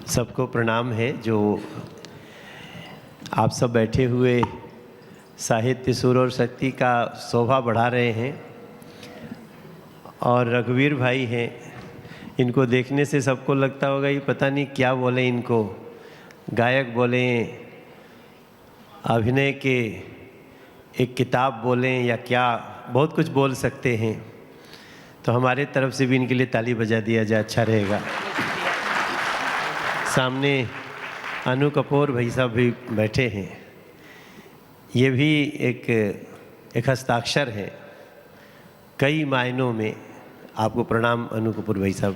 सबको प्रणाम है। जो आप सब बैठे हुए साहित्य सुर और शक्ति का शोभा बढ़ा रहे हैं, और रघुवीर भाई हैं, इनको देखने से सबको लगता होगा ये पता नहीं क्या बोले, इनको गायक बोले, अभिनय के एक किताब बोलें या क्या, बहुत कुछ बोल सकते हैं। तो हमारे तरफ से भी इनके लिए ताली बजा दिया जाए, अच्छा रहेगा। सामने अनु कपूर भाई साहब भी बैठे हैं, ये भी एक हस्ताक्षर है कई मायनों में। आपको प्रणाम अनु कपूर भाई साहब।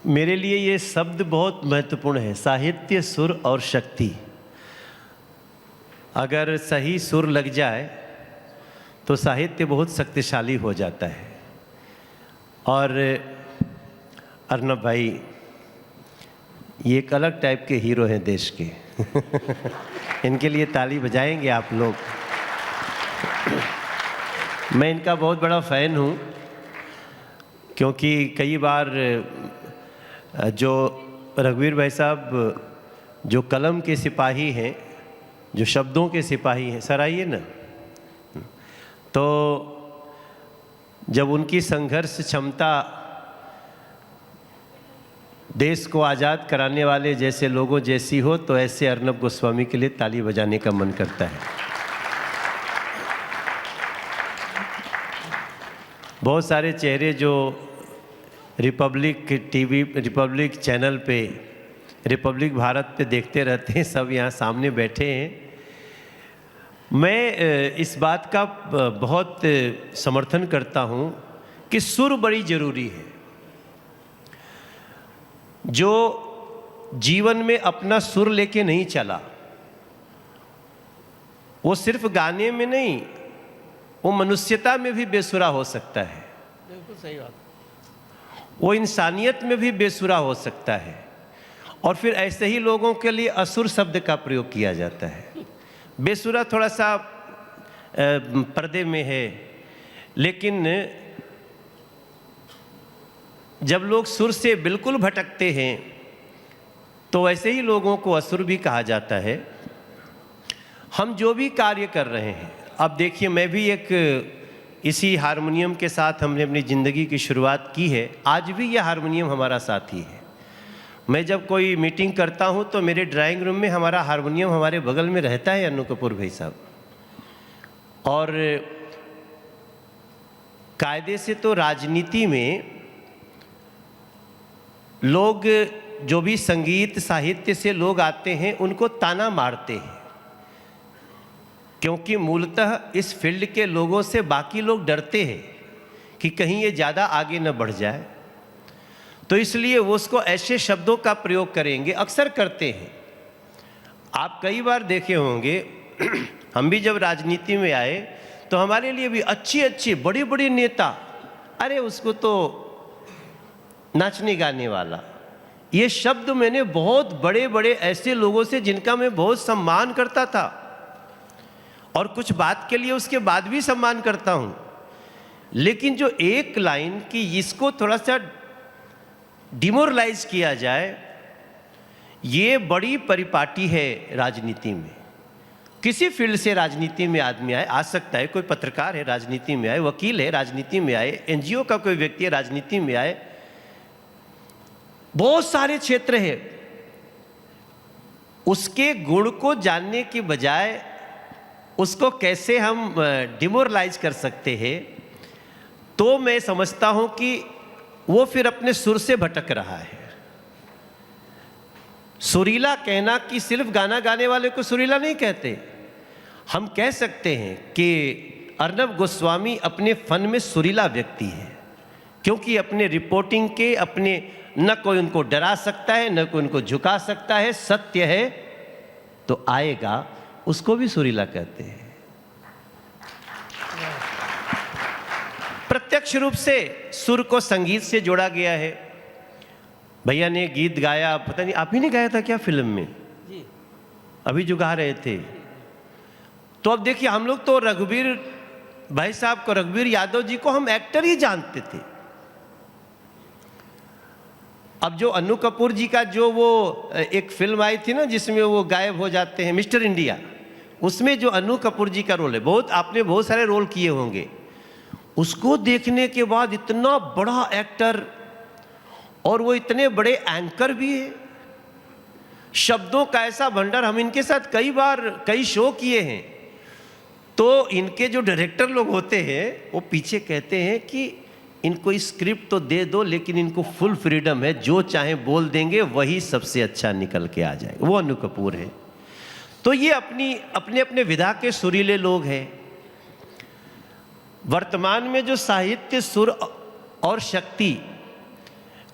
मेरे लिए ये शब्द बहुत महत्वपूर्ण है, साहित्य सुर और शक्ति। अगर सही सुर लग जाए तो साहित्य बहुत शक्तिशाली हो जाता है। और अर्नब भाई ये एक अलग टाइप के हीरो हैं देश के। इनके लिए ताली बजाएंगे आप लोग। मैं इनका बहुत बड़ा फ़ैन हूँ, क्योंकि कई बार जो रघुवीर भाई साहब जो कलम के सिपाही हैं, जो शब्दों के सिपाही हैं, सर आइए ना, तो जब उनकी संघर्ष क्षमता देश को आज़ाद कराने वाले जैसे लोगों जैसी हो, तो ऐसे अर्नब गोस्वामी के लिए ताली बजाने का मन करता है। बहुत सारे चेहरे जो रिपब्लिक टीवी, रिपब्लिक चैनल पे, रिपब्लिक भारत पे देखते रहते हैं, सब यहाँ सामने बैठे हैं। मैं इस बात का बहुत समर्थन करता हूँ कि सुर बड़ी ज़रूरी है। जो जीवन में अपना सुर लेके नहीं चला, वो सिर्फ गाने में नहीं, वो मनुष्यता में भी बेसुरा हो सकता है। बिल्कुल सही बात। वो इंसानियत में भी बेसुरा हो सकता है। और फिर ऐसे ही लोगों के लिए असुर शब्द का प्रयोग किया जाता है। बेसुरा थोड़ा सा पर्दे में है, लेकिन जब लोग सुर से बिल्कुल भटकते हैं तो ऐसे ही लोगों को असुर भी कहा जाता है। हम जो भी कार्य कर रहे हैं, अब देखिए, मैं भी इसी हारमोनियम के साथ हमने अपनी ज़िंदगी की शुरुआत की है। आज भी यह हारमोनियम हमारा साथी है। मैं जब कोई मीटिंग करता हूं तो मेरे ड्राइंग रूम में हमारा हारमोनियम हमारे बगल में रहता है, अनु कपूर भाई साहब। और कायदे से तो राजनीति में लोग, जो भी संगीत साहित्य से लोग आते हैं, उनको ताना मारते हैं, क्योंकि मूलतः इस फील्ड के लोगों से बाकी लोग डरते हैं कि कहीं ये ज़्यादा आगे न बढ़ जाए, तो इसलिए वो उसको ऐसे शब्दों का प्रयोग करेंगे, अक्सर करते हैं। आप कई बार देखे होंगे, हम भी जब राजनीति में आए तो हमारे लिए भी अच्छे बड़े बड़े नेता, अरे उसको तो नाचने गाने वाला, ये शब्द मैंने बहुत बड़े बड़े ऐसे लोगों से जिनका मैं बहुत सम्मान करता था, और कुछ बात के लिए उसके बाद भी सम्मान करता हूँ, लेकिन जो एक लाइन की इसको थोड़ा सा डिमोरलाइज किया जाए, ये बड़ी परिपाटी है राजनीति में। किसी फील्ड से राजनीति में आदमी आए, आ सकता है कोई पत्रकार है राजनीति में आए, वकील है राजनीति में आए, एनजीओ का कोई व्यक्ति है राजनीति में आए, बहुत सारे क्षेत्र है। उसके गुण को जानने की बजाय उसको कैसे हम डिमोरलाइज कर सकते हैं, तो मैं समझता हूं कि वो फिर अपने सुर से भटक रहा है। सुरीला कहना कि सिर्फ गाना गाने वाले को सुरीला नहीं कहते। हम कह सकते हैं कि अर्नब गोस्वामी अपने फन में सुरीला व्यक्ति है, क्योंकि अपने रिपोर्टिंग के, अपने, न कोई उनको डरा सकता है, न कोई उनको झुका सकता है। सत्य है तो आएगा, उसको भी सुरीला कहते हैं। प्रत्यक्ष रूप से सुर को संगीत से जोड़ा गया है। भैया ने गीत गाया, पता नहीं आप ही ने गाया था क्या फिल्म में जी? अभी जो गा रहे थे। तो अब देखिए, हम लोग तो रघुवीर भाई साहब को, रघुवीर यादव जी को हम एक्टर ही जानते थे। अब जो अन्नू कपूर जी का जो वो एक फिल्म आई थी ना जिसमें वो गायब हो जाते हैं, मिस्टर इंडिया, उसमें जो अन्नू कपूर जी का रोल है, बहुत आपने बहुत सारे रोल किए होंगे, उसको देखने के बाद इतना बड़ा एक्टर और वो इतने बड़े एंकर भी है, शब्दों का ऐसा भंडार। हम इनके साथ कई बार कई शो किए हैं, तो इनके जो डायरेक्टर लोग होते हैं वो पीछे कहते हैं कि इनको स्क्रिप्ट तो दे दो लेकिन इनको फुल फ्रीडम है, जो चाहे बोल देंगे वही सबसे अच्छा निकल के आ जाएगा। वो अन्नू कपूर है। तो ये अपने अपने विधा के सुरीले लोग हैं। वर्तमान में जो साहित्य, सुर और शक्ति,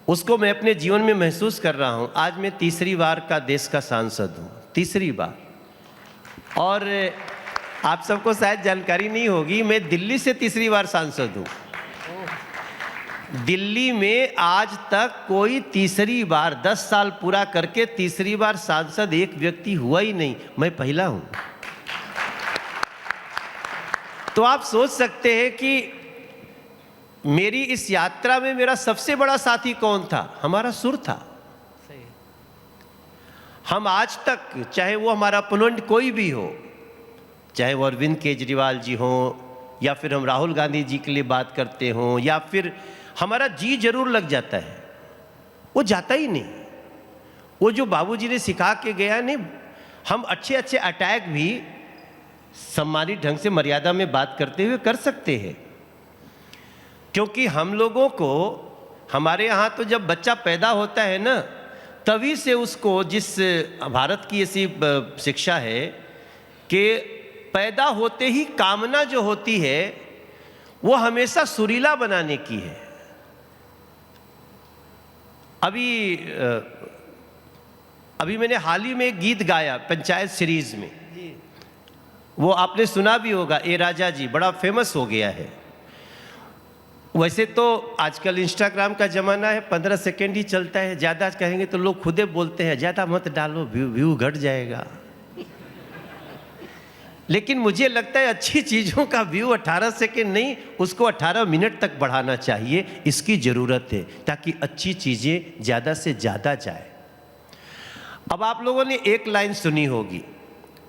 उसको मैं अपने जीवन में महसूस कर रहा हूँ। आज मैं तीसरी बार का देश का सांसद हूँ, तीसरी बार। और आप सबको शायद जानकारी नहीं होगी, मैं दिल्ली से तीसरी बार सांसद हूँ। दिल्ली में आज तक कोई तीसरी बार 10 साल पूरा करके तीसरी बार सांसद एक व्यक्ति हुआ ही नहीं, मैं पहला हूं। तो आप सोच सकते हैं कि मेरी इस यात्रा में मेरा सबसे बड़ा साथी कौन था? हमारा सुर था। हम आज तक, चाहे वो हमारा अपोनेंट कोई भी हो, चाहे वो अरविंद केजरीवाल जी हो, या फिर हम राहुल गांधी जी के लिए बात करते हों, या फिर हमारा जी जरूर लग जाता है, वो जाता ही नहीं। वो जो बाबूजी ने सिखा के गया नहीं, हम अच्छे अच्छे अटैक भी सम्मानित ढंग से मर्यादा में बात करते हुए कर सकते हैं। क्योंकि हम लोगों को, हमारे यहाँ तो जब बच्चा पैदा होता है ना, तभी से उसको, जिस भारत की ऐसी शिक्षा है कि पैदा होते ही कामना जो होती है वो हमेशा सुरीला बनाने की है। अभी मैंने हाल ही में एक गीत गाया पंचायत सीरीज में, वो आपने सुना भी होगा, ए राजा जी, बड़ा फेमस हो गया है। वैसे तो आजकल इंस्टाग्राम का ज़माना है, 15 सेकेंड ही चलता है, ज़्यादा कहेंगे तो लोग खुदे बोलते हैं ज़्यादा मत डालो, व्यू घट जाएगा। लेकिन मुझे लगता है अच्छी चीज़ों का व्यू 18 सेकेंड नहीं, उसको 18 मिनट तक बढ़ाना चाहिए, इसकी ज़रूरत है, ताकि अच्छी चीज़ें ज़्यादा से ज़्यादा जाए। अब आप लोगों ने एक लाइन सुनी होगी,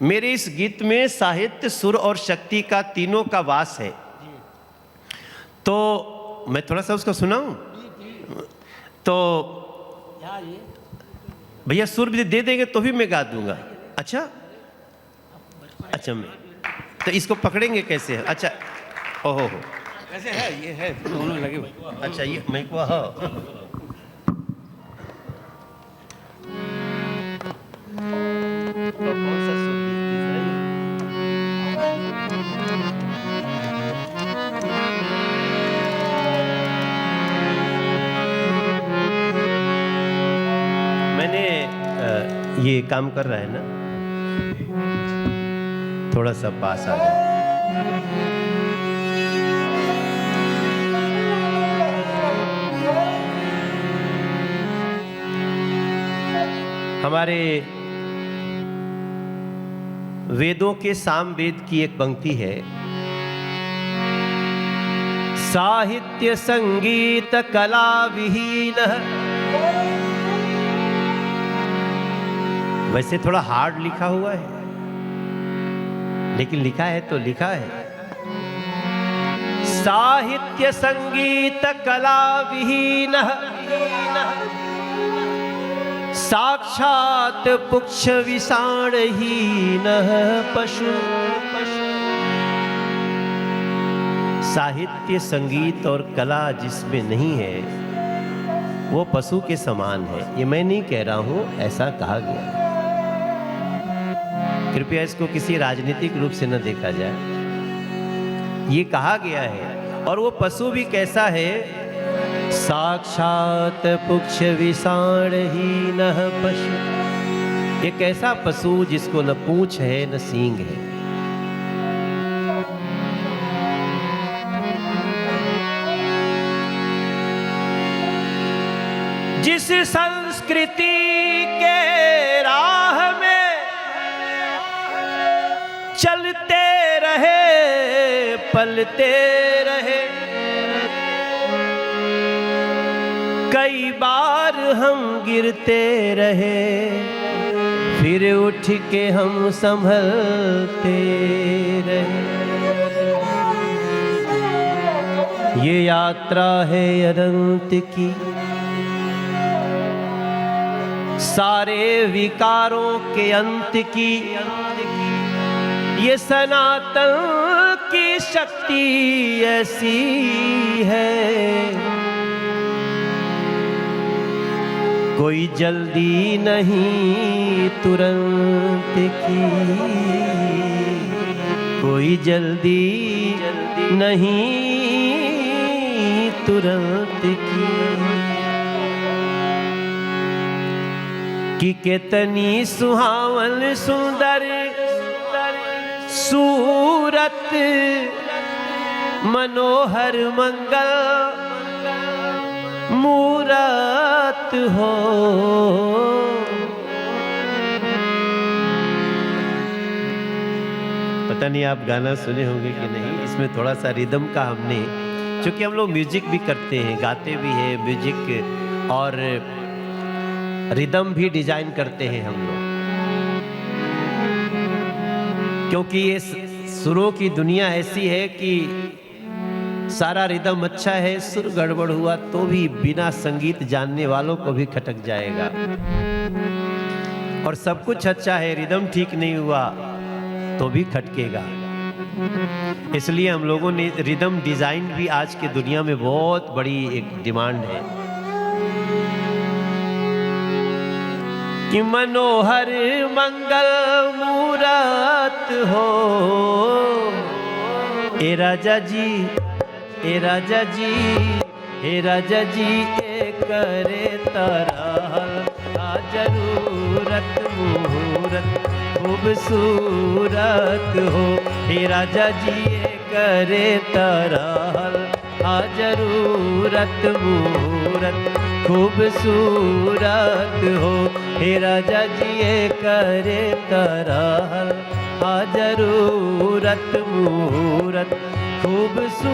मेरे इस गीत में साहित्य, सुर और शक्ति का तीनों का वास है। तो मैं थोड़ा सा उसको सुनाऊं? तो भैया सुर भी दे देंगे तो भी मैं गा दूंगा। अच्छा, मैं तो इसको पकड़ेंगे कैसे? अच्छा, ओहो हो, कैसे है? ये है, दोनों लगे हुए। अच्छा, ये मैं को हाँ। तो कौन सा सुर मैंने ये काम कर रहा है ना, थोड़ा सा पास आ जाए। हमारे वेदों के सामवेद की एक पंक्ति है, साहित्य संगीत कला विहीन। वैसे थोड़ा हार्ड लिखा हुआ है, लेकिन लिखा है तो लिखा है, साहित्य संगीत कला विहीन साक्षात पुक्ष विषाणहीन पशु। साहित्य, संगीत और कला जिसमें नहीं है वो पशु के समान है। ये मैं नहीं कह रहा हूं, ऐसा कहा गया। कृपया इसको किसी राजनीतिक रूप से न देखा जाए, ये कहा गया है। और वो पशु भी कैसा है? साक्षात पुक्ष विषाणहीन पशु। एक ऐसा पशु जिसको न पूंछ है न सींग है। जिस संस्कृति के राह में चलते रहे, पलते रहे, कई बार हम गिरते रहे, फिर उठ के हम संभलते रहे। ये यात्रा है अनंत की, सारे विकारों के अंत की। ये सनातन की शक्ति ऐसी है, कोई जल्दी नहीं तुरंत की, कोई जल्दी नहीं तुरंत की। कि कितनी सुहावन सुंदर सूरत, मनोहर मंगल मूरत हो। पता नहीं आप गाना सुने होंगे कि नहीं, इसमें थोड़ा सा रिदम का हमने, क्योंकि हम लोग म्यूजिक भी करते हैं, गाते भी हैं म्यूजिक, और रिदम भी डिजाइन करते हैं हम लोग, क्योंकि ये सुरों की दुनिया ऐसी है कि सारा रिदम अच्छा है, सुर गड़बड़ हुआ तो भी बिना संगीत जानने वालों को भी खटक जाएगा, और सब कुछ अच्छा है, रिदम ठीक नहीं हुआ तो भी खटकेगा। इसलिए हम लोगों ने रिदम डिजाइन भी आज की दुनिया में बहुत बड़ी एक डिमांड है कि मनोहर मंगल मूरत हो। ए राजा जी, ए राजा जी, ए राजा जी, ए करे तरह जरूरत मुहूर्त खूबसूरत हो। हे राजा जी, ए करे तरह जरूरत मुहूर्त खूबसूरत हो। हे राजा जी, ए करे तरह जरूरत मुहूर्त खूबसूरत।